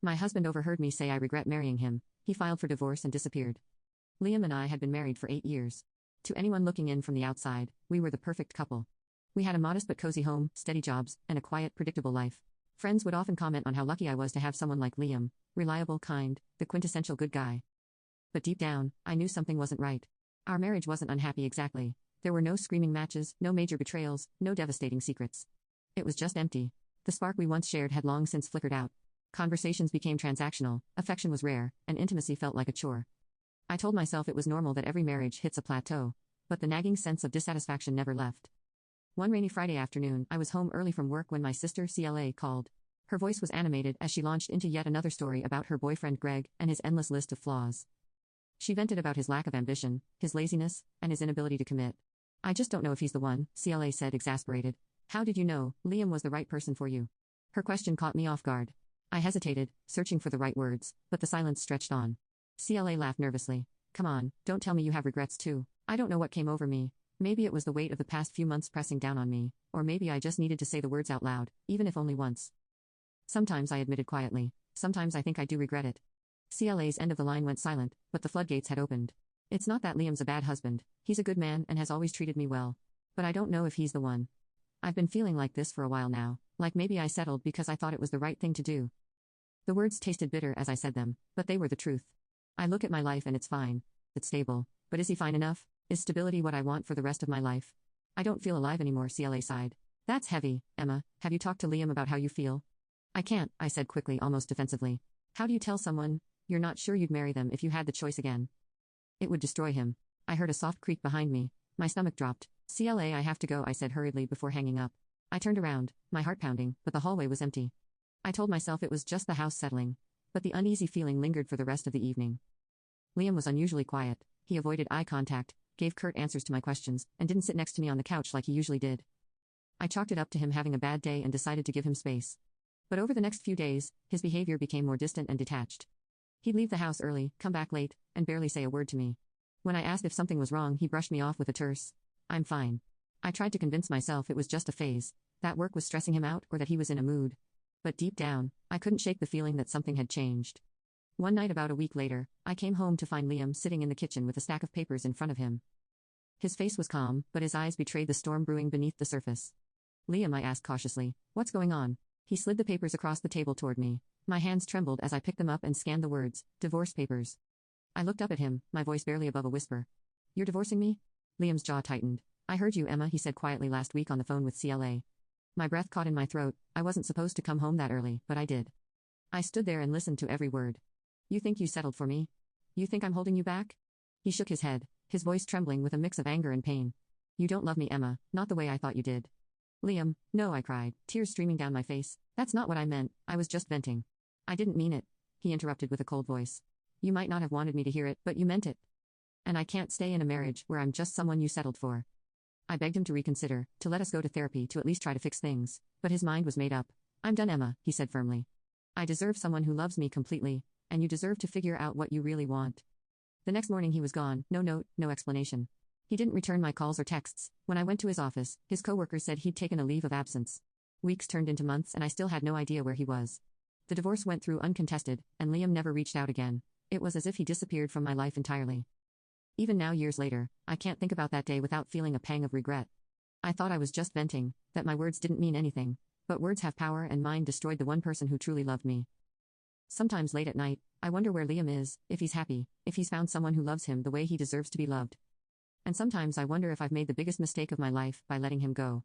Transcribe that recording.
My husband overheard me say I regret marrying him. He filed for divorce and disappeared. Liam and I had been married for 8 years. To anyone looking in from the outside, we were the perfect couple. We had a modest but cozy home, steady jobs, and a quiet, predictable life. Friends would often comment on how lucky I was to have someone like Liam, reliable, kind, the quintessential good guy. But deep down, I knew something wasn't right. Our marriage wasn't unhappy exactly. There were no screaming matches, no major betrayals, no devastating secrets. It was just empty. The spark we once shared had long since flickered out. Conversations became transactional, affection was rare, and intimacy felt like a chore. I told myself it was normal that every marriage hits a plateau, but the nagging sense of dissatisfaction never left. One rainy Friday afternoon, I was home early from work when my sister CLA called. Her voice was animated as she launched into yet another story about her boyfriend Greg and his endless list of flaws. She vented about his lack of ambition, his laziness, and his inability to commit. "I just don't know if he's the one," CLA said, exasperated. "How did you know Liam was the right person for you?" Her question caught me off guard. I hesitated, searching for the right words, but the silence stretched on. CLA laughed nervously. "Come on, don't tell me you have regrets too." I don't know what came over me. Maybe it was the weight of the past few months pressing down on me, or maybe I just needed to say the words out loud, even if only once. "Sometimes," I admitted quietly. "Sometimes I think I do regret it." CLA's end of the line went silent, but the floodgates had opened. "It's not that Liam's a bad husband. He's a good man and has always treated me well. But I don't know if he's the one. I've been feeling like this for a while now, like maybe I settled because I thought it was the right thing to do." The words tasted bitter as I said them, but they were the truth. I look at my life and it's fine. It's stable. But is he fine enough? Is stability what I want for the rest of my life? "I don't feel alive anymore," CLA sighed. "That's heavy, Emma. Have you talked to Liam about how you feel?" "I can't," I said quickly, almost defensively. "How do you tell someone you're not sure you'd marry them if you had the choice again? It would destroy him." I heard a soft creak behind me. My stomach dropped. "CLA, I have to go," I said hurriedly before hanging up. I turned around, my heart pounding, but the hallway was empty. I told myself it was just the house settling, but the uneasy feeling lingered for the rest of the evening. Liam was unusually quiet. He avoided eye contact, gave curt answers to my questions, and didn't sit next to me on the couch like he usually did. I chalked it up to him having a bad day and decided to give him space. But over the next few days, his behavior became more distant and detached. He'd leave the house early, come back late, and barely say a word to me. When I asked if something was wrong, he brushed me off with a terse, "I'm fine." I tried to convince myself it was just a phase, that work was stressing him out or that he was in a mood. But deep down, I couldn't shake the feeling that something had changed. One night about a week later, I came home to find Liam sitting in the kitchen with a stack of papers in front of him. His face was calm, but his eyes betrayed the storm brewing beneath the surface. "Liam," I asked cautiously, "what's going on?" He slid the papers across the table toward me. My hands trembled as I picked them up and scanned the words, "divorce papers." I looked up at him, my voice barely above a whisper. "You're divorcing me?" Liam's jaw tightened. "I heard you, Emma," he said quietly last week on the phone with CLA. My breath caught in my throat. I wasn't supposed to come home that early, but I did. I stood there and listened to every word. "You think you settled for me? You think I'm holding you back?" He shook his head, his voice trembling with a mix of anger and pain. "You don't love me, Emma, not the way I thought you did." "Liam, no," I cried, tears streaming down my face. "That's not what I meant, I was just venting." "I didn't mean it," he interrupted with a cold voice. "You might not have wanted me to hear it, but you meant it. And I can't stay in a marriage where I'm just someone you settled for." I begged him to reconsider, to let us go to therapy to at least try to fix things, but his mind was made up. "I'm done, Emma," he said firmly. "I deserve someone who loves me completely, and you deserve to figure out what you really want." The next morning he was gone, no note, no explanation. He didn't return my calls or texts. When I went to his office, his coworkers said he'd taken a leave of absence. Weeks turned into months and I still had no idea where he was. The divorce went through uncontested, and Liam never reached out again. It was as if he disappeared from my life entirely. Even now, years later, I can't think about that day without feeling a pang of regret. I thought I was just venting, that my words didn't mean anything, but words have power and mine destroyed the one person who truly loved me. Sometimes late at night, I wonder where Liam is, if he's happy, if he's found someone who loves him the way he deserves to be loved. And sometimes I wonder if I've made the biggest mistake of my life by letting him go.